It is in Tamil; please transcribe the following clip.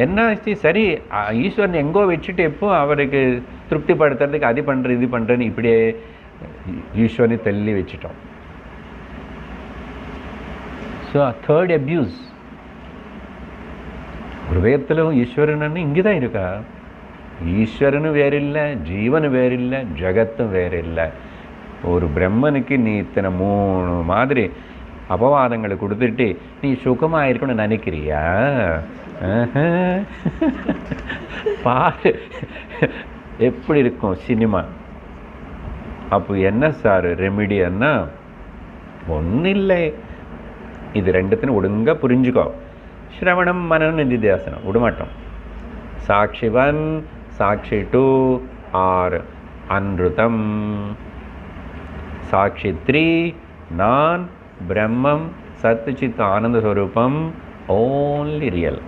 என்ன ஆச்சு, சரி ஈஸ்வரன் எங்கோ வச்சுட்டு எப்போ அவருக்கு திருப்திப்படுத்துறதுக்கு அது பண்ணுற இது பண்ணுறேன்னு இப்படியே ஈஸ்வரனை தள்ளி வச்சுட்டோம். So third abuse. ஒரு வேதத்திலும் ஈஸ்வரன் இங்கே தான் இருக்கா. ஈஸ்வரனும் வேறு இல்லை, ஜீவனும் வேறு இல்லை, ஜகத்தும் வேறு இல்லை. ஒரு பிரம்மனுக்கு நீ இத்தனை 3 மாதிரி அபவாதங்களை கொடுத்துட்டு நீ சுகமாக இருக்கணும்னு நினைக்கிறியா? பாரு எப்படி இருக்கும் சினிமா. அப்போ என்ன சார் ரெமிடியன்னா, ஒன்றும் இல்லை, இது ரெண்டுத்தையும் ஒழுங்காக புரிஞ்சுக்கோ. ஸ்ரவணம் மனனம் நிதித்தியாசனம் விடமாட்டோம். சாட்சி 1 சாட்சி 2 ஆர் அன்ருதம். சாட்சி 3 நான் பிரம்மம் சத் சித் ஆனந்த ஸ்வரூபம், ஓன்லி ரியல்.